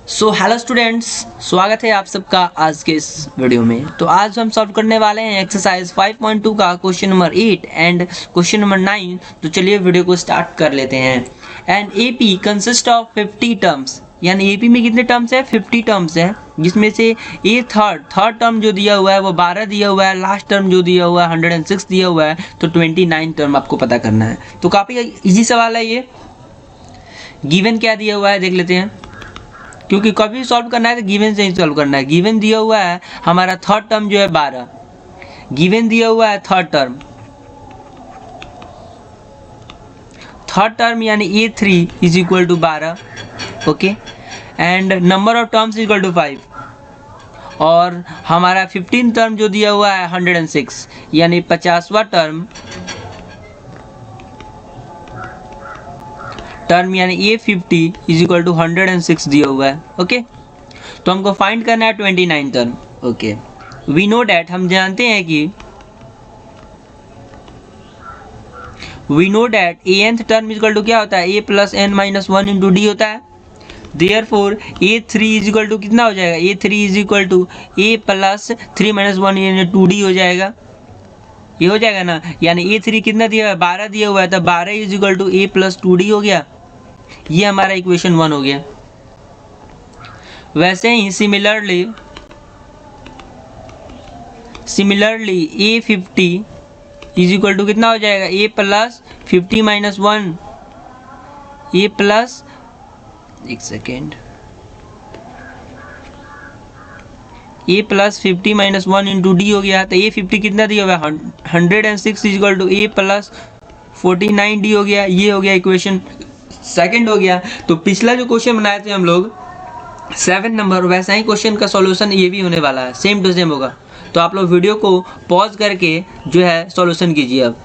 So hello students, स्वागत है आप सबका आज के इस वीडियो में। तो आज हम सॉल्व करने वाले हैं एक्सरसाइज 5.2 का question number 8 and question number 9। तो चलिए वीडियो को स्टार्ट कर लेते हैं। And AP consist of 50 terms, यानी एपी में कितने टर्म्स है? 50 टर्म्स है, जिसमें से ए थर्ड टर्म जो दिया हुआ है वो 12 दिया हुआ है, लास्ट टर्म जो दिया हुआ है 106 दिया हुआ है, तो 29 टर्म आपको पता करना है। तो काफ़ी इजी सवाल है ये। गिवन क्या दिया हुआ है देख लेते हैं, क्योंकि कभी सॉल्व करना है तो गिवन से ही सॉल्व करना है। गिवन दिया हुआ है हमारा थर्ड टर्म जो है 12, गिवन दिया हुआ है थर्ड टर्म यानी A3 is equal to 12, okay, and number of terms equal to 5, और हमारा 15 टर्म जो दिया हुआ है 106 यानी 50वां टर्म यानी A50 इज इक्वल टू 106 दिया हुआ है, ओके। तो हमको फाइंड करना है 29 term, okay. We know that, हम जानते हैं कि we know that nth term is equal to क्या होता है? A plus n minus 1 into D होता है। Therefore A3 is equal to कितना हो जाएगा? A3 is equal to A plus 3 minus 1 यानी 2D हो जाएगा। ये हो जाएगा ना, यानी A3 कितना दिया हुआ है? 12 दिया हुआ है, तो 12 is equal to A plus 2D हो गया। ये हमारा इक्वेशन 1 हो गया। वैसे ही similarly A50 is equal to कितना हो जाएगा? A plus 50 minus 1, A plus, एक second, A plus 50 minus 1 into D हो गया। तो A50 कितना दिया हुआ है? 106 is equal to A plus 49D हो गया। ये हो गया इक्वेशन सेकंड हो गया। तो पिछला जो क्वेश्चन बनाए थे हम लोग 7 नंबर, वैसा ही क्वेश्चन का सॉल्यूशन ये भी होने वाला है, सेम टू सेम होगा। तो आप लोग वीडियो को पॉज करके जो है सॉल्यूशन कीजिए। अब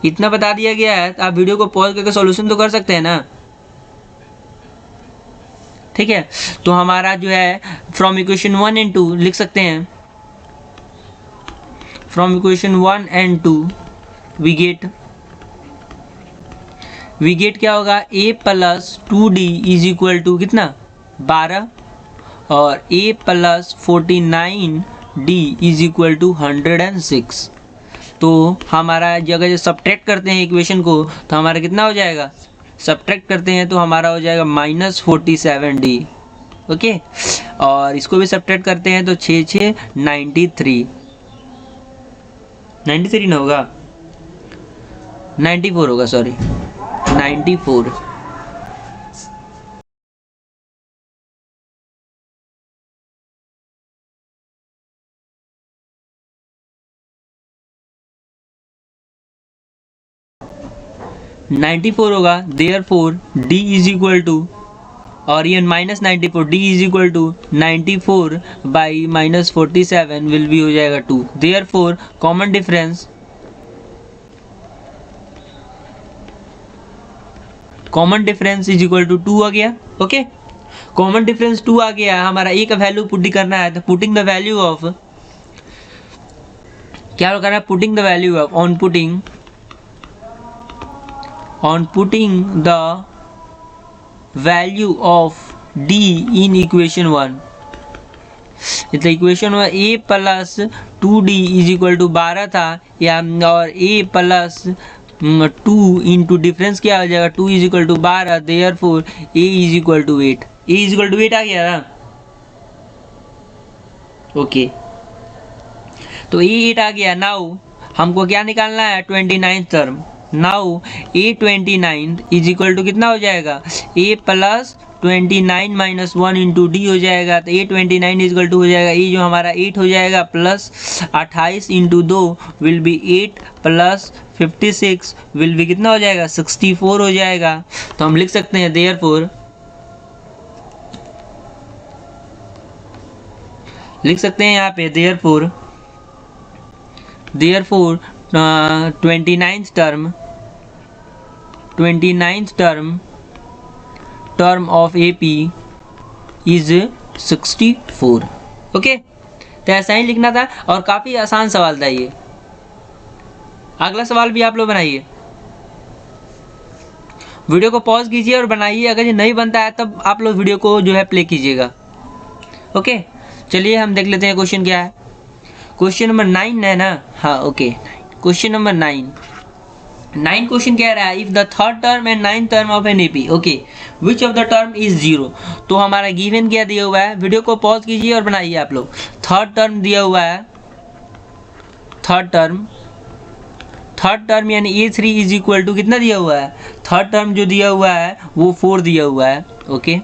इतना बता दिया गया है तो आप वीडियो को पॉज करके सॉल्यूशन तो कर सकते हैं ना, ठीक है। तो हमारा जो है फ्रॉम इक्वेशन 1 एंड 2 लिख सकते हैं। From equation 1 and 2 we get क्या होगा? A plus 2D is equal to कितना? 12, और A plus 49D is equal to 106। तो हमारा जगह जो सब्ट्रैक्ट करते हैं इक्वेशन को, तो हमारा कितना हो जाएगा? सब्ट्रैक्ट करते हैं तो हमारा हो जाएगा माइनस 47D, ओके। और इसको भी सब्ट्रैक्ट करते हैं तो 6 93 ना होगा, 94 होगा, सॉरी 94। होगा। Therefore D is equal to, और ये minus 94, D is equal to 94 by minus 47 will भी हो जाएगा 2। Therefore common difference is equal to 2 आ गया, ओके। कॉमन डिफरेंस 2 आ गया। हमारा ए का वैल्यू पुटिंग करना है, तो पुटिंग द वैल्यू ऑफ, क्या करना है? Putting the value of, on putting the value of D in equation 1। तो equation 1 A plus 2D is equal to 12 था, या और A प्लस 2 इंटू डिफरेंस क्या हो जाएगा? 2 is equal to 12। Therefore A is equal to 8। A is equal to 8 आ गया ना, ओके। तो A 8 आ गया। नाउ हमको क्या निकालना है? 29 term. Now A29 is equal to कितना हो जाएगा? A plus 29 minus 1 into D हो जाएगा। तो A29 इज इक्वल टू हो जाएगा, ये जो हमारा 8 हो जाएगा, plus 28 into 2 will be 8 plus 56 will be कितना हो जाएगा? 64 हो जाएगा। तो हम लिख सकते हैं देयरफॉर, लिख सकते हैं यहाँ पे therefore 29th term of AP is 64, okay. तो ऐसा ही लिखना था, और काफ़ी आसान सवाल था ये। अगला सवाल भी आप लोग बनाइए। वीडियो को पॉज कीजिए और बनाइए, अगर ये नहीं बनता है तब आप लोग वीडियो को जो है प्ले कीजिएगा। ओके, चलिए हम देख लेते हैं क्वेश्चन क्या है। क्वेश्चन नंबर 9 है ना, हाँ ओके। क्वेश्चन नंबर 9 क्वेश्चन कह रहा है if the third term and 9th term of an AP, okay, which of the term is 0। तो हमारा गिवन क्या दिया हुआ है, वीडियो को पॉज कीजिए और बनाइए आप लोग। थर्ड टर्म दिया हुआ है, थर्ड टर्म यानी A3 इज इक्वल टू कितना दिया हुआ है, थर्ड टर्म जो दिया हुआ है वो 4 दिया हुआ है। Okay,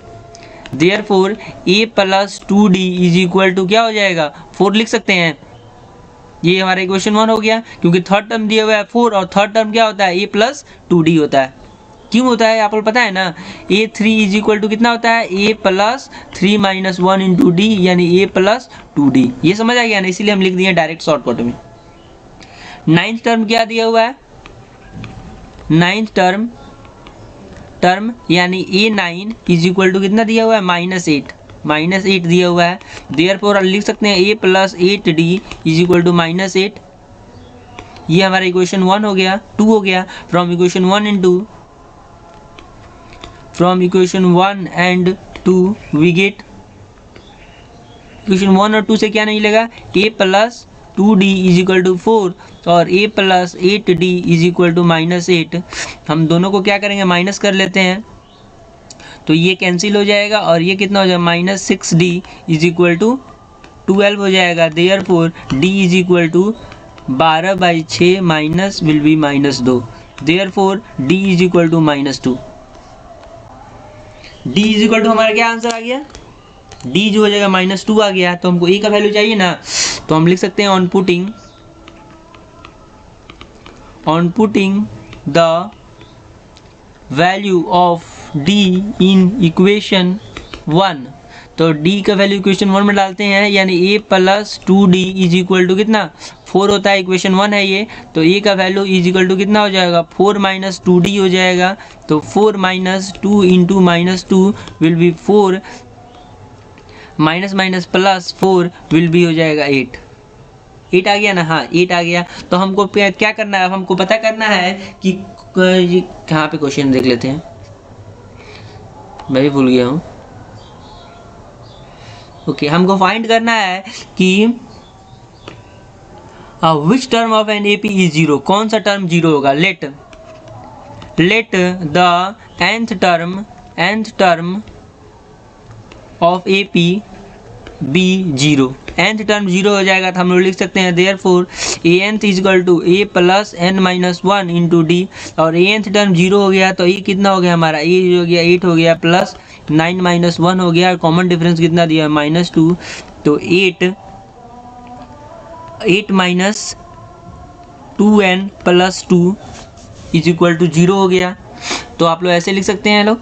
therefore A plus 2D is equal to क्या हो जाएगा, 4 लिख सकते हैं। ये हमारा इक्वेशन 1 हो गया, क्योंकि थर्ड टर्म दिया हुआ है 4 और थर्ड टर्म क्या होता है A प्लस 2D होता है। क्यों होता है आपको पता है ना, A3 इज इक्वल टू कितना होता है, A plus 3 minus 1 into D यानी A प्लस 2D। ये समझ आ गया ना, इसीलिए हम लिख दिए डायरेक्ट शॉर्टकट में। 9th टर्म क्या दिया हुआ है, 9th टर्म यानी A9 इज इक्वल टू कितना दिया हुआ है, -8 दिया हुआ है। देयरफॉर लिख सकते हैं A plus 8D is equal to -8। ये हमारा इक्वेशन 1 हो गया, 2 हो गया। From equation 1 and 2 we get, equation 1 और 2 से क्या नहीं मिलेगा, A plus 2D is equal to 4 और A plus 8D is equal to -8। हम दोनों को क्या करेंगे, माइनस कर लेते हैं, तो ये कैंसिल हो जाएगा और ये कितना हो जाएगा, -6D इज इक्वल टू 12 हो जाएगा। Therefore D is equal to 12/6 minus will be -2। Therefore D is equal to -2। D is equal to हमारा क्या आंसर आ गया, D जो हो जाएगा -2 आ गया। तो हमको A का वैल्यू चाहिए ना, तो हम लिख सकते हैं on putting the value of D in equation 1। तो D का वैल्यू इक्वेशन 1 में डालते हैं, यानी A plus 2D is equal to कितना, 4 होता है, इक्वेशन 1 है ये। तो A का वैल्यू इज इक्वल टू कितना हो जाएगा, 4 माइनस 2D हो जाएगा। तो 4 minus 2 into -2 will be 4, minus plus 4 will be हो जाएगा 8 आ गया ना, हाँ 8 आ गया। तो हमको क्या करना है, हमको पता करना है कि कहाँ पे क्वेश्चन देख लेते हैं, मैं भी भूल गया हूँ। ओके, हमको फाइंड करना है कि which term of an AP is 0, कौन सा टर्म 0 होगा। Let the nth term of AP be 0। nth term 0 हो जाएगा, तो हम लोग लिख सकते हैं therefore anth is equal to A plus n-1 into D. और anth टर्म 0 हो गया, तो ये कितना हो गया हमारा, ये हो गया 8 हो गया, प्लस 9 माइनस 1 हो गया, कॉमन डिफरेंस कितना दिया, -2। तो 8 minus 2n plus 2 is equal to 0 हो गया। तो आप लोग ऐसे लिख सकते हैं लोग,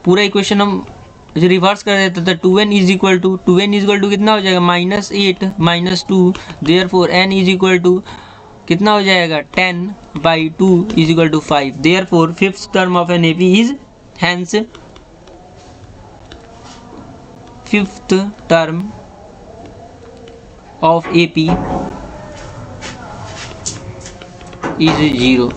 पूरा इक्वेशन हम रिवर्स कर देते थे। 2n इज इक्वल टू कितना हो जाएगा, -8 minus 2। Therefore n is equal to कितना हो जाएगा, 10/2 is equal to 5। Therefore fifth term of an AP is, hence fifth term of AP is 0।